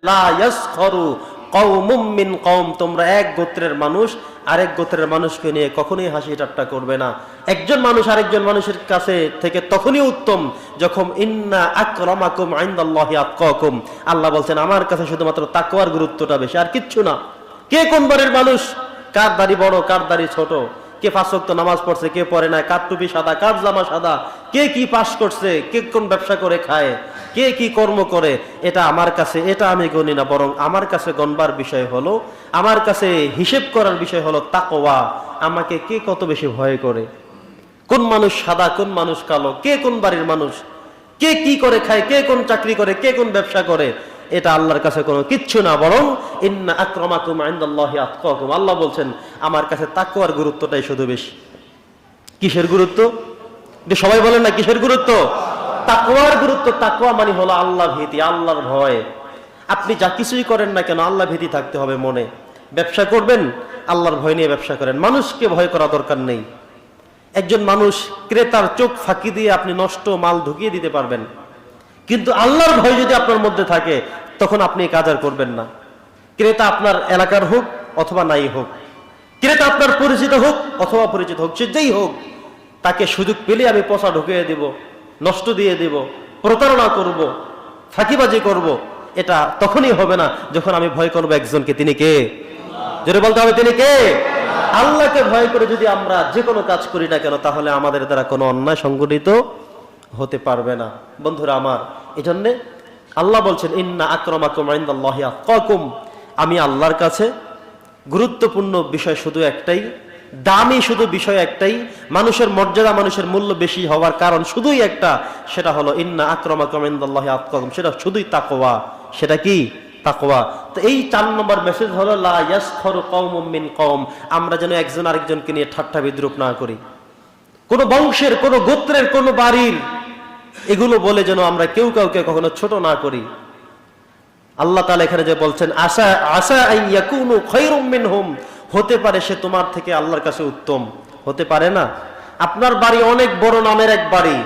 লা ইয়াসখরু কওমুম মিন কওম, তোমরা এক গোত্রের মানুষ আরেক গোত্রের মানুষকে নিয়ে কখনোই হাসি ঠাট্টা করবে না। একজন মানুষ আরেকজন মানুষের কাছে থেকে তখনই উত্তম যখন ইন্না আকরামাকুম ইনদাল্লাহি আতকাকুম, আল্লাহ বলছেন আমার কাছে শুধুমাত্র তাকওয়ার গুরুত্বটা বেশি, আর কিচ্ছু না। কে কোন বাড়ির মানুষ, কার দাড়ি বড় কার দাড়ি ছোট, কে 5 ওয়াক্ত নামাজ পড়ছে কে পড়ে না, কার টুপি সাদা কার জামা সাদা, কে কি পাস করছে, কে কোন ব্যবসা করে খায়, কে কি কর্ম করে, এটা আমার কাছে, এটা আমি গণি না। বরং আমার কাছে গণবার বিষয় হলো, আমার কাছে হিসেব করার বিষয় হলো তাকওয়া। আমাকে কে কত বেশি ভয় করে, কোন মানুষ সাদা কোন মানুষ কালো, কে কোন বাড়ির মানুষ, কে কি করে খায়, কে কোন চাকরি করে, কে কোন ব্যবসা করে, এটা আল্লাহর কাছে কোনো কিচ্ছু না। বরং ইন্না আকরামাকুম ইনদাল্লাহি আতকাকুম, আল্লাহ বলছেন আমার কাছে তাকওয়ার গুরুত্বটাই শুধু বেশি। কিসের গুরুত্ব? সবাই বলেন না কিসের গুরুত্ব? তাকওয়ার গুরুত্ব। তাকওয়া মানে হলো আল্লাহ ভীতি, আল্লাহর ভয়। আপনি যা কিছুই করেন না কেন আল্লাহ ভীতি থাকতে হবে মনে। ব্যবসা করবেন আল্লাহর ভয় নিয়ে ব্যবসা করেন, মানুষকে ভয় করা দরকার নেই। একজন মানুষ ক্রেতার চোখ ফাঁকি দিয়ে আপনি নষ্ট মাল ঢুকিয়ে দিতে পারবেন, কিন্তু আল্লাহর ভয় যদি আপনার মধ্যে থাকে তখন আপনি কাজ আর করবেন না। ক্রেতা আপনার এলাকার হোক অথবা নাই হোক, ক্রেতা আপনার পরিচিত হোক অথবা পরিচিত হোক, সে যেই হোক, তাকে সুযোগ পেলে আমি পচা ঢুকিয়ে দিব, নষ্ট দিয়ে দিব, প্রতারণা করব, ফাঁকিবাজি করব। এটা তখনই হবে না যখন আমি ভয় করবো একজনকে। তিনি কে? জোরে বলতে হবে তিনি কে? আল্লাহকে ভয় করে যদি আমরা যে কোনো কাজ করি না কেন, তাহলে আমাদের দ্বারা কোনো অন্যায় সংগঠিত হতে পারবে না। বন্ধুরা আমার, এই জন্যে আল্লাহ বলছেন ইন্না আকরামাকুম ইনদাল্লাহি আতকাকুম, আমি আল্লাহর কাছে গুরুত্বপূর্ণ বিষয় শুধু একটাই, দামি শুধু বিষয় একটাই, মানুষের মর্যাদা মানুষের মূল্য বেশি হওয়ার কারণ শুধুই একটা, সেটা হলো ইন্না আকরামাকুম ইনদাল্লাহি আতকাকুম, সেটা শুধুই তাকওয়া। সেটা কি? তাকওয়া। তো এই 4 নম্বর মেসেজ হলো লা ইয়াসখরু কওমুম মিন কওম, আমরা যেন একজন আরেকজনকে নিয়ে ঠাট্টা বিদ্রূপ না করি, কোন বংশের কোন গোত্রের কোন বাড়ির এগুলো বলে যেন আমরা কেউ কাউকে কখনো ছোট না করি। আল্লাহ তাআলা এখানে যে বলছেন আশা আশা আন ইয়াকুনু খায়রুম মিনহুম, হতে পারে সে তোমার থেকে আল্লাহর কাছে উত্তম, হতে পারে না? আপনার বাড়ি অনেক বড় নামের এক বাড়ি,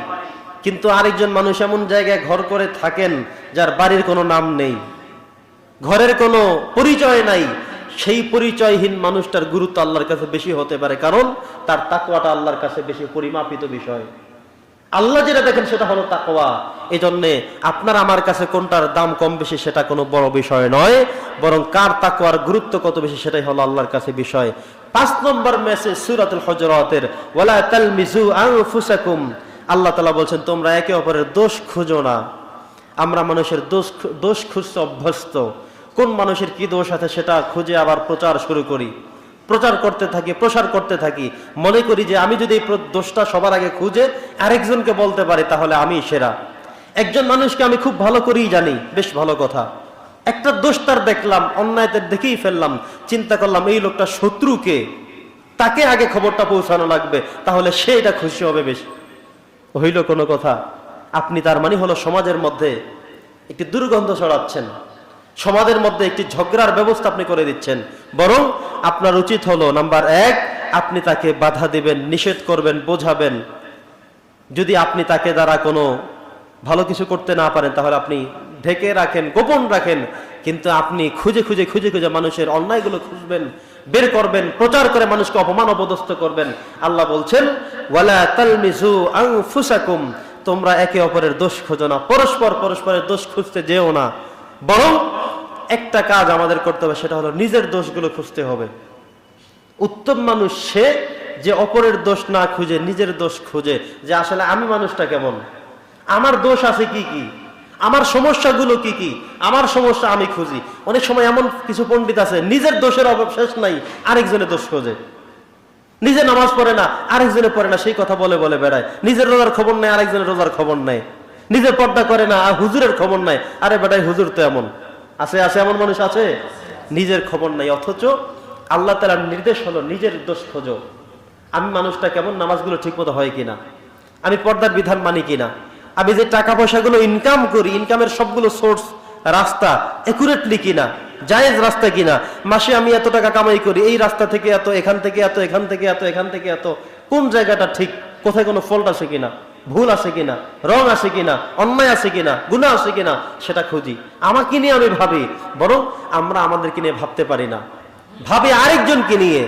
কিন্তু আরেকজন মানুষ এমন জায়গায় ঘর করে থাকেন যার বাড়ির কোনো নাম নেই, ঘরের কোনো পরিচয় নাই। সেই পরিচয়হীন মানুষটার গুরুত্ব আল্লাহর কাছে বেশি হতে পারে, কারণ তার তাকওয়াটা আল্লাহর কাছে বেশি পরিমাপিত বিষয়। আল্লাহ যেটা দেখেন সেটা হলো তাকওয়া। এই জন্যে আপনার আমার কাছে কোনটার দাম কম বেশি সেটা কোনো বড় বিষয় নয়, বরং কার তাকওয়ার গুরুত্ব কত বেশি সেটাই হলো আল্লাহর কাছে বিষয়। 5 নম্বর মেসেজ সূরাতুল হুজুরাতের ওয়ালা তালমিজু আনফুসাকুম, আল্লাহ তাআলা বলছেন তোমরা একে অপরের দোষ খুঁজো না। আমরা মানুষের দোষ খুঁজতে অভ্যস্ত, কোন মানুষের কি দোষ আছে সেটা খুঁজে আবার প্রচার শুরু করি, প্রচার করতে থাকি, প্রসার করতে থাকি, মনে করি যে আমি যদি এই দোষটা সবার আগে খুঁজে আরেকজনকে বলতে পারি তাহলে আমি সেরা। একজন মানুষকে আমি খুব ভালো করেই জানি, বেশ ভালো কথা, একটা দোষ তার দেখলাম, অন্যায় তার দেখেই ফেললাম, চিন্তা করলাম এই লোকটা শত্রুকে, তাকে আগে খবরটা পৌঁছানো লাগবে, তাহলে সে এটা খুশি হবে বেশি। হইল কোনো কথা? আপনি তার মানে হলো সমাজের মধ্যে একটি দুর্গন্ধ ছড়াচ্ছেন, সমাজের মধ্যে একটি ঝগড়ার ব্যবস্থা আপনি করে দিচ্ছেন। বরং আপনার উচিত হলো নাম্বার 1, আপনি তাকে বাধা দিবেন, নিষেধ করবেন, বোঝাবেন। যদি আপনি তাকে দ্বারা কোনো ভালো কিছু করতে না পারেন তাহলে আপনি ঢেকে রাখেন, গোপন রাখেন, কিন্তু আপনি খুঁজে খুঁজে খুঁজে খুঁজে মানুষের অন্যায়গুলো খুঁজবেন, বের করবেন, প্রচার করে মানুষকে অপমান অপদস্থ করবেন। আল্লাহ বলছেন ওয়ালা তালমিজু আনফুসাকুম, তোমরা একে অপরের দোষ খোঁজো না, পরস্পরের দোষ খুঁজতে যেও না। বরং একটা কাজ আমাদের করতে হবে, সেটা হলো নিজের দোষগুলো খুঁজতে হবে। উত্তম মানুষ সে যে অপরের দোষ না খুঁজে নিজের দোষ খুঁজে, যে আসলে আমি মানুষটা কেমন, আমার দোষ আছে কি কি, আমার সমস্যাগুলো কি কি, আমার সমস্যা আমি খুঁজি। অনেক সময় এমন কিছু পণ্ডিত আছে নিজের দোষের অবশেষ নাই, আরেকজনের দোষ খোঁজে। নিজে নামাজ পড়ে না, আরেকজনে পড়ে না, সেই কথা বলে বলে বেড়ায়। নিজের রোজার খবর নেয়, আরেকজনের রোজার খবর নেয়। নিজে পর্দা করে না, আর হুজুরের খবর নাই, আরে বেটাই হুজুর তো এমন আছে, আছে এমন মানুষ আছে, নিজের খবর নাই। অথচ আল্লাহ তাআলার নির্দেশ হলো নিজের দোষ খোঁজো। আমি মানুষটা কেমন, নামাজগুলো ঠিক মতো হয় কিনা, আমি পর্দার বিধান মানি কিনা, আমি যে টাকা পয়সাগুলো ইনকাম করি, ইনকামের সবগুলো সোর্স রাস্তা একুরেটলি কিনা, জায়েজ রাস্তা কিনা, মাসে আমি এত টাকা কামাই করি, এই রাস্তা থেকে এত, এখান থেকে এত, এখান থেকে এত, এখান থেকে এত, কোন জায়গাটা ঠিক, কোথায় কোনো ফল্ট আছে কিনা, ভুল আছে কিনা, রং আছে কিনা, অন্যায় আছে কিনা, গুনাহ আছে কিনা সেটা খুঁজি। আমাকে নিয়ে আমি ভাবি, বরং আমরা আমাদেরকে নিয়ে ভাবতে পারি না, ভাবি আরেকজনকে নিয়ে।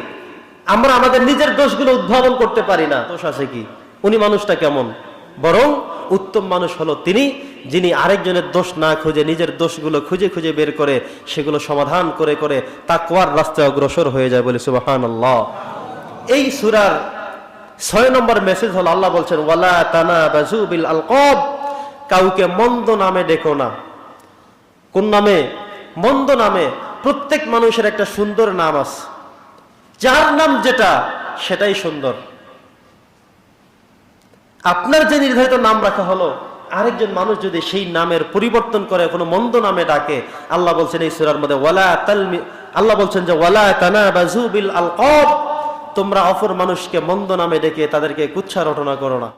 আমরা আমাদের নিজের দোষগুলো উদ্ভাবন করতে পারি না। দোষ আছে কি, উনি মানুষটা কেমন। বরং উত্তম মানুষ হলো তিনি, যিনি আরেকজনের দোষ না খুঁজে নিজের দোষগুলো খুঁজে খুঁজে বের করে সেগুলো সমাধান করে করে তাকওয়ার রাস্তায় অগ্রসর হয়ে যায়। বলে সুবহানাল্লাহ। এই সূরার 6 নম্বর মেসেজ হলো, আল্লাহ বলছেন ওয়ালা তানাবাজু বিল আলকাব, কাউকে মন্দ নামে ডেকো না। কোন নামে? মন্দ নামে। প্রত্যেক মানুষের একটা সুন্দর নাম আছে, যার নাম যেটা সেটাই সুন্দর। আপনার যে নির্ধারিত নাম রাখা হলো, আরেকজন মানুষ যদি সেই নামের পরিবর্তন করে কোনো মন্দ নামে ডাকে, আল্লাহ বলছেন এই সূরার মধ্যে আল্লাহ বলছেন যে ওয়ালা তানাবাজু বিল আলকাব, তোমরা অপর মানুষকে মন্দ নামে ডেকে তাদেরকে কুচ্ছা রটনা করো না।